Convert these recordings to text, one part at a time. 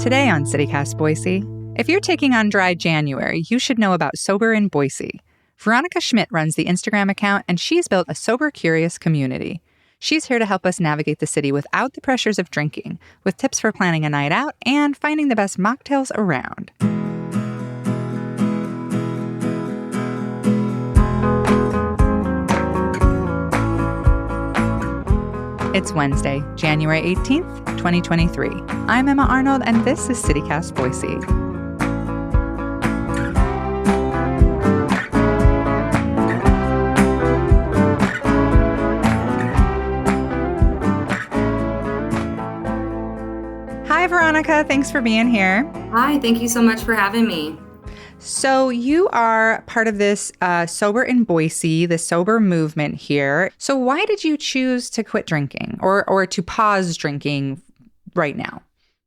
Today on CityCast Boise, if you're taking on dry January, you should know about Sober in Boise. Veronica Schmidt runs the Instagram account, and she's built a sober-curious community. She's here to help us navigate the city without the pressures of drinking, with tips for planning a night out and finding the best mocktails around. It's Wednesday, January 18th, 2023. I'm Emma Arnold, and this is CityCast Boise. Hi, Veronica. Thanks for being here. Hi, thank you so much for having me. So you are part of this Sober in Boise, the sober movement here. So why did you choose to quit drinking or to pause drinking right now?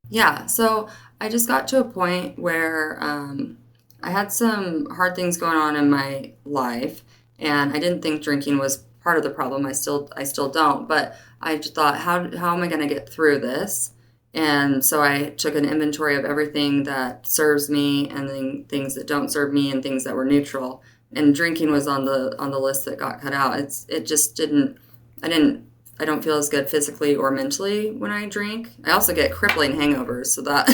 Yeah, so I just got to a point where I had some hard things going on in my life, and I didn't think drinking was part of the problem. I still don't, but I just thought, how am I going to get through this? And so I took an inventory of everything that serves me and then things that don't serve me and things that were neutral. And drinking was on the list that got cut out. It just didn't. I don't feel as good physically or mentally when I drink. I also get crippling hangovers, so that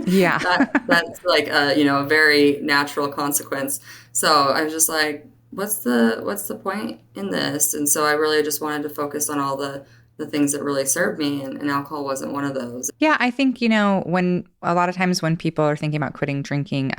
yeah, that's like a very natural consequence. So I was just like, what's the point in this? And so I really just wanted to focus on all the things that really served me, and alcohol wasn't one of those. Yeah, I think, when a lot of times when people are thinking about quitting drinking,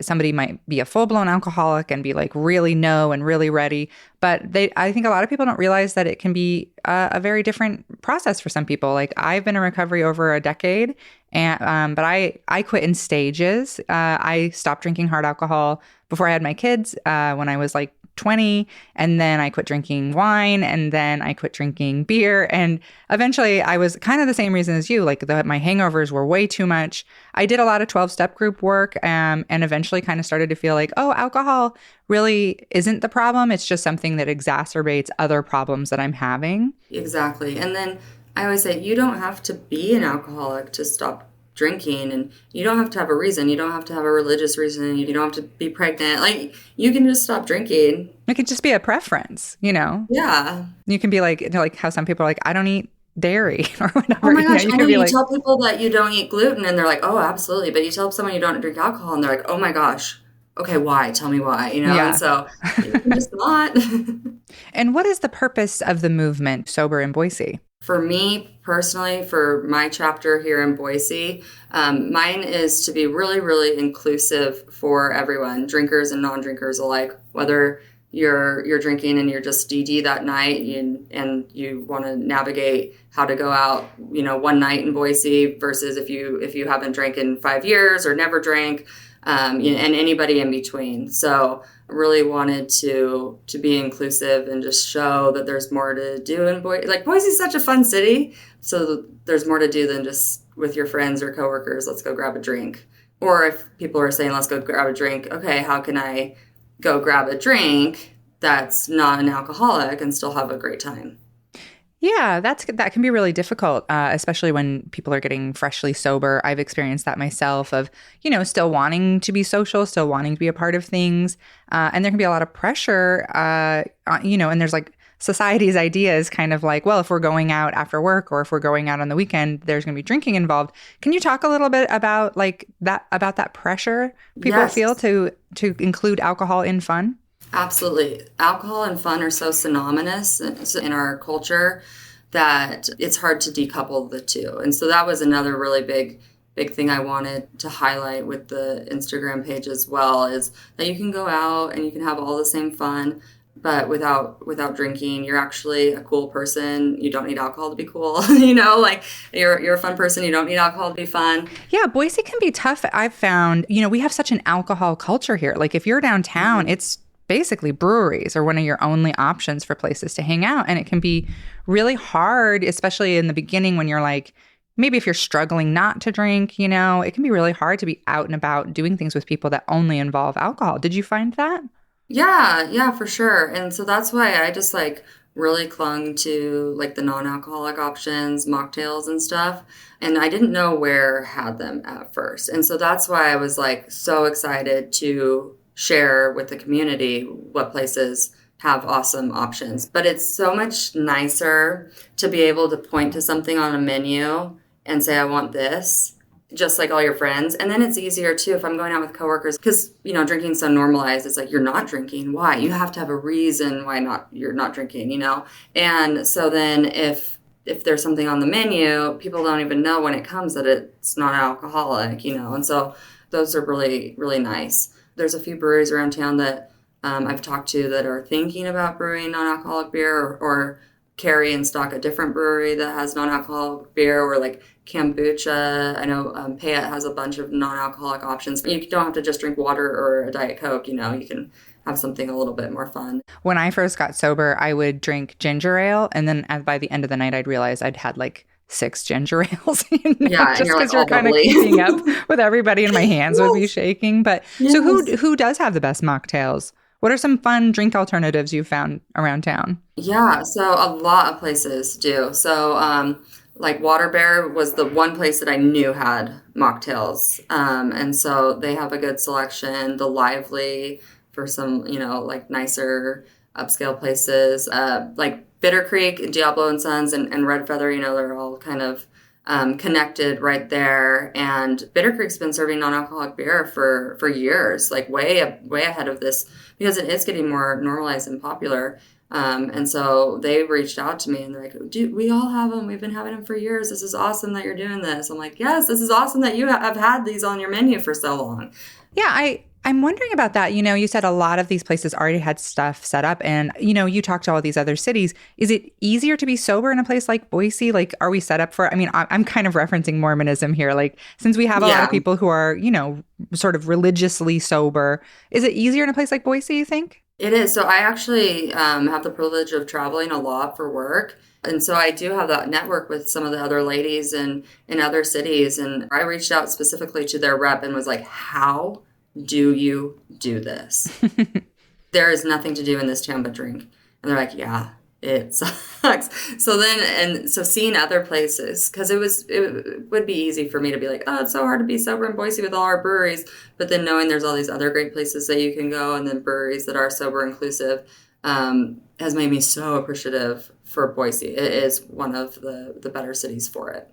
somebody might be a full-blown alcoholic and be like really no and really ready. But I think a lot of people don't realize that it can be a very different process for some people. Like I've been in recovery over a decade, and but I quit in stages. I stopped drinking hard alcohol before I had my kids when I was like 20, and then I quit drinking wine, and then I quit drinking beer, and eventually I was kind of the same reason as you, like my hangovers were way too much. I did a lot of 12-step group work, and eventually kind of started to feel like, oh, alcohol really isn't the problem. It's just something that exacerbates other problems that I'm having. Exactly. And then I always say, you don't have to be an alcoholic to stop drinking, and you don't have to have a reason. You don't have to have a religious reason. You don't have to be pregnant. Like, you can just stop drinking. It could just be a preference, Yeah. You can be like how some people are like, I don't eat dairy or whatever. Oh my gosh, you I know you like, tell people that you don't eat gluten, and they're like, oh, absolutely. But you tell someone you don't drink alcohol, and they're like, oh my gosh, okay, why? Tell me why, Yeah. And so you can just not. And what is the purpose of the movement, Sober in Boise? For me personally, for my chapter here in Boise, mine is to be really, really inclusive for everyone, drinkers and non-drinkers alike. Whether you're drinking and you're just DD that night, and you want to navigate how to go out, one night in Boise versus if you haven't drank in 5 years or never drank, and anybody in between. So I really wanted to be inclusive and just show that there's more to do in Boise. Like, Boise's such a fun city, so there's more to do than just with your friends or coworkers, let's go grab a drink. Or if people are saying, let's go grab a drink, okay, how can I go grab a drink that's not an alcoholic and still have a great time? Yeah, that can be really difficult, especially when people are getting freshly sober. I've experienced that myself of, still wanting to be social, still wanting to be a part of things. And there can be a lot of pressure, and there's like society's idea is kind of like, well, if we're going out after work or if we're going out on the weekend, there's going to be drinking involved. Can you talk a little bit about that pressure people feel to include alcohol in fun? Absolutely. Alcohol and fun are so synonymous in our culture that it's hard to decouple the two. And so that was another really big thing I wanted to highlight with the Instagram page as well, is that you can go out and you can have all the same fun, but without drinking. You're actually a cool person. You don't need alcohol to be cool. Like you're a fun person. You don't need alcohol to be fun. Yeah, Boise can be tough. I've found, we have such an alcohol culture here. Like if you're downtown, it's basically breweries are one of your only options for places to hang out. And it can be really hard, especially in the beginning when you're like, maybe if you're struggling not to drink, it can be really hard to be out and about doing things with people that only involve alcohol. Did you find that? Yeah, for sure. And so that's why I just really clung to like the non-alcoholic options, mocktails and stuff. And I didn't know where had them at first. And so that's why I was like so excited to share with the community what places have awesome options. But it's so much nicer to be able to point to something on a menu and say, I want this, just like all your friends. And then it's easier too if I'm going out with coworkers because, you know, drinking's so normalized. It's like, you're not drinking. Why? You have to have a reason why you're not drinking, you know? And so then if there's something on the menu, people don't even know when it comes that it's not alcoholic, you know? And so those are really, really nice. There's a few breweries around town that I've talked to that are thinking about brewing non-alcoholic beer or carry and stock a different brewery that has non-alcoholic beer, or like kombucha. I know Payette has a bunch of non-alcoholic options. You don't have to just drink water or a Diet Coke, you know, you can have something a little bit more fun. When I first got sober, I would drink ginger ale. And then by the end of the night, I'd realize I'd had like 6 ginger ales, you know, Yeah, and just you're like because all you're kind of bubbly. keeping up with everybody and my hands would be shaking. But so Yes. who does have the best mocktails? What are some fun drink alternatives you've found around town? Yeah, so a lot of places do. So, like Water Bear was the one place that I knew had mocktails. And so they have a good selection. The Lively for some, you know, like nicer upscale places. Like Bitter Creek, Diablo and Sons, and Red Feather, you know, they're all kind of connected right there. And Bitter Creek's been serving non-alcoholic beer for years, like way ahead of this, because it is getting more normalized and popular. And so they reached out to me and they're like, dude, we all have them. We've been having them for years. This is awesome that you're doing this. I'm like, yes, this is awesome that you have had these on your menu for so long. Yeah, I'm wondering about that. You know, you said a lot of these places already had stuff set up, and you know, you talked to all these other cities. Is it easier to be sober in a place like Boise? Like, are we set up for? I mean, I'm kind of referencing Mormonism here. Like, since we have a lot of Yeah. people who are, you know, sort of religiously sober, is it easier in a place like Boise? You think? It is. So I actually have the privilege of traveling a lot for work. And so I do have that network with some of the other ladies in other cities. And I reached out specifically to their rep and was like, how do you do this? There is nothing to do in this town but drink. And they're like, yeah, it sucks. So seeing other places, because it would be easy for me to be like, oh, it's so hard to be sober in Boise with all our breweries. But then knowing there's all these other great places that you can go, and then breweries that are sober inclusive, has made me so appreciative for Boise. It is one of the better cities for it.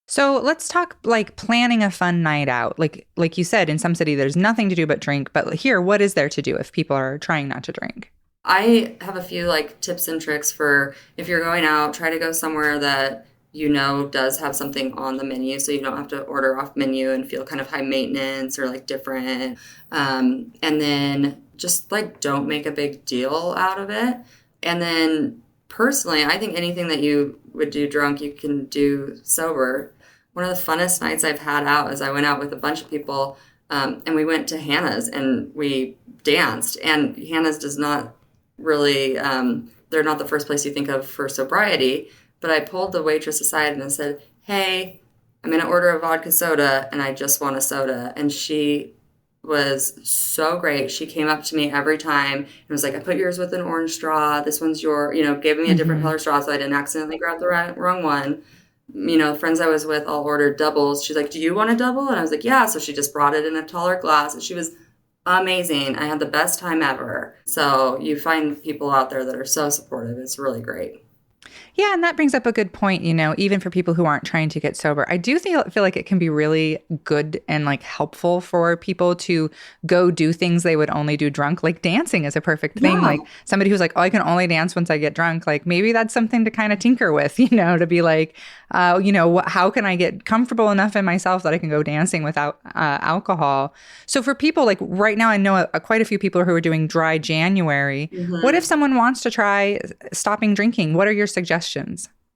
So let's talk like planning a fun night out. Like you said, in some city there's nothing to do but drink, but here, what is there to do if people are trying not to drink? I have a few like tips and tricks for if you're going out, try to go somewhere that you know does have something on the menu so you don't have to order off menu and feel kind of high maintenance or like different. And then just like don't make a big deal out of it. And then personally, I think anything that you would do drunk, you can do sober. One of the funnest nights I've had out is I went out with a bunch of people and we went to Hannah's and we danced. And Hannah's does not really, they're not the first place you think of for sobriety. But I pulled the waitress aside and I said, hey, I'm going to order a vodka soda and I just want a soda. And she was so great. She came up to me every time and was like, I put yours with an orange straw. This one's your, you know, gave me a different Hmm. color straw so I didn't accidentally grab the wrong one. You know, friends I was with all ordered doubles. She's like, do you want a double? And I was like, yeah. So she just brought it in a taller glass and she was amazing. I had the best time ever. So you find people out there that are so supportive. It's really great. Yeah, and that brings up a good point, you know, even for people who aren't trying to get sober. I do feel like it can be really good and like helpful for people to go do things they would only do drunk. Like dancing is a perfect thing. Yeah. Like somebody who's like, oh, I can only dance once I get drunk. Like maybe that's something to kind of tinker with, you know, to be like, you know, how can I get comfortable enough in myself that I can go dancing without alcohol? So for people like right now, I know quite a few people who are doing dry January. What if Hmm. someone wants to try stopping drinking? What are your suggestions?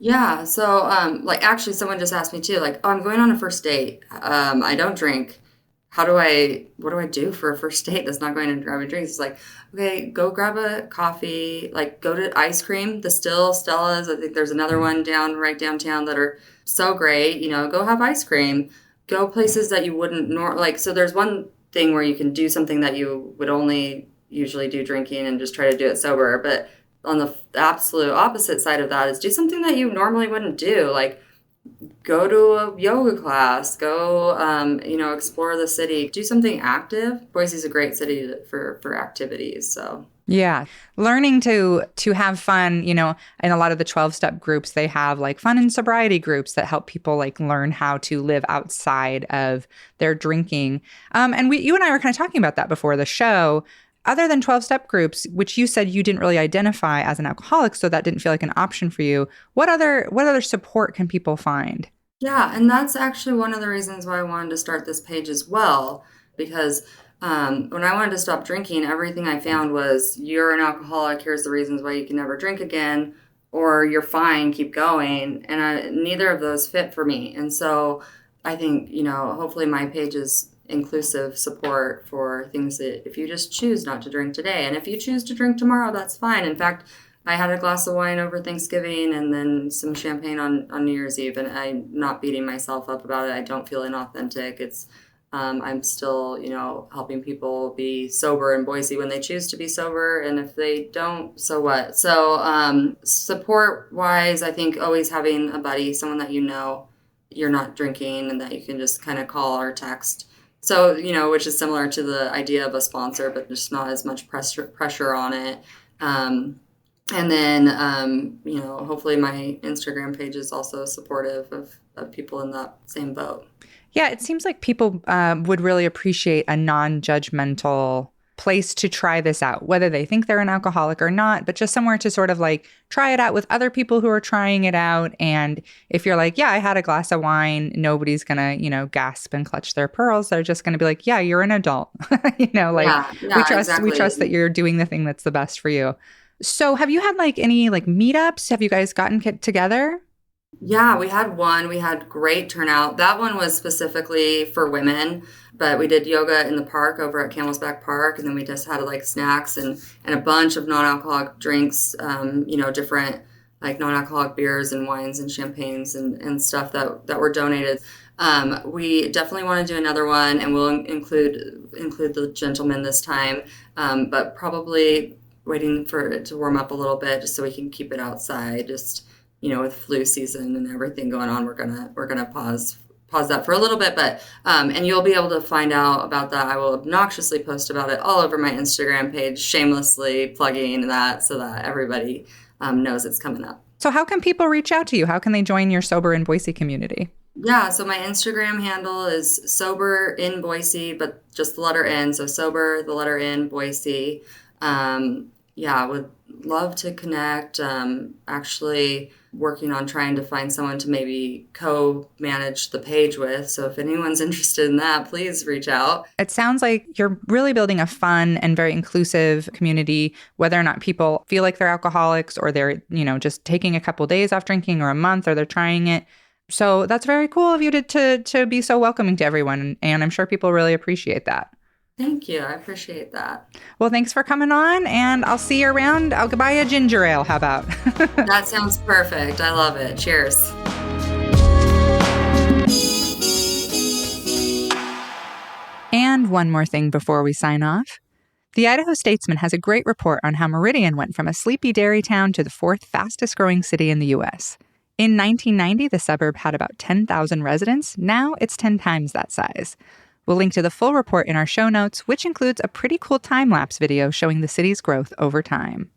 Yeah. So, like, actually, someone just asked me too, like, oh, I'm going on a first date. I don't drink. What do I do for a first date that's not going to grab a drink? It's like, okay, go grab a coffee, like, go to ice cream, the Still, Stella's. I think there's another one right downtown that are so great. You know, go have ice cream. Go places that you wouldn't like, so there's one thing where you can do something that you would only usually do drinking and just try to do it sober. But on the absolute opposite side of that is do something that you normally wouldn't do. Like go to a yoga class, go, explore the city, do something active. Boise's a great city for activities. So yeah. Learning to have fun, in a lot of the 12-step groups, they have like fun and sobriety groups that help people like learn how to live outside of their drinking. And you and I were kind of talking about that before the show. Other than 12-step groups, which you said you didn't really identify as an alcoholic, so that didn't feel like an option for you, what other support can people find? Yeah, and that's actually one of the reasons why I wanted to start this page as well, because when I wanted to stop drinking, everything I found was you're an alcoholic, here's the reasons why you can never drink again, or you're fine, keep going. And neither of those fit for me. And so I think, hopefully my page is inclusive support for things that if you just choose not to drink today, and if you choose to drink tomorrow, that's fine. In fact, I had a glass of wine over Thanksgiving and then some champagne on New Year's Eve, and I'm not beating myself up about it. I don't feel inauthentic. It's I'm still, helping people be sober in Boise when they choose to be sober. And if they don't, so what? So support-wise, I think always having a buddy, someone that you're not drinking and that you can just kind of call or text. So, which is similar to the idea of a sponsor, but just not as much pressure on it. And then, hopefully my Instagram page is also supportive of people in that same boat. Yeah, it seems like people would really appreciate a non-judgmental place to try this out, whether they think they're an alcoholic or not, but just somewhere to sort of like try it out with other people who are trying it out. And if you're like, yeah, I had a glass of wine, nobody's gonna, gasp and clutch their pearls. They're just gonna be like, yeah, you're an adult. We trust that you're doing the thing that's the best for you. So have you had like any like meetups? Have you guys gotten together? Yeah, we had one. We had great turnout. That one was specifically for women, but we did yoga in the park over at Camel's Back Park, and then we just had like snacks and a bunch of non-alcoholic drinks, different like non-alcoholic beers and wines and champagnes and stuff that were donated. We definitely want to do another one, and we'll include the gentlemen this time, but probably waiting for it to warm up a little bit just so we can keep it outside. Just with flu season and everything going on, we're gonna pause that for a little bit, but and you'll be able to find out about that. I will obnoxiously post about it all over my Instagram page, shamelessly plugging that so that everybody knows it's coming up. So how can people reach out to you? How can they join your Sober in Boise community? Yeah, so my Instagram handle is Sober in Boise, but just the letter N, so Sober, the letter N, Boise. Would love to connect. Actually working on trying to find someone to maybe co-manage the page with. So if anyone's interested in that, please reach out. It sounds like you're really building a fun and very inclusive community, whether or not people feel like they're alcoholics or they're, just taking a couple days off drinking or a month or they're trying it. So that's very cool of you to be so welcoming to everyone. And I'm sure people really appreciate that. Thank you. I appreciate that. Well, thanks for coming on, and I'll see you around. I'll buy a ginger ale. How about? That sounds perfect. I love it. Cheers. And one more thing before we sign off. The Idaho Statesman has a great report on how Meridian went from a sleepy dairy town to the fourth fastest growing city in the U.S. In 1990, the suburb had about 10,000 residents. Now it's 10 times that size. We'll link to the full report in our show notes, which includes a pretty cool time-lapse video showing the city's growth over time.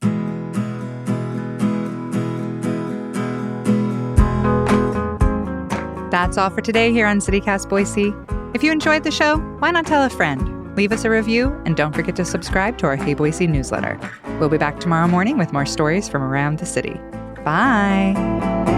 That's all for today here on CityCast Boise. If you enjoyed the show, why not tell a friend? Leave us a review, and don't forget to subscribe to our Hey Boise newsletter. We'll be back tomorrow morning with more stories from around the city. Bye!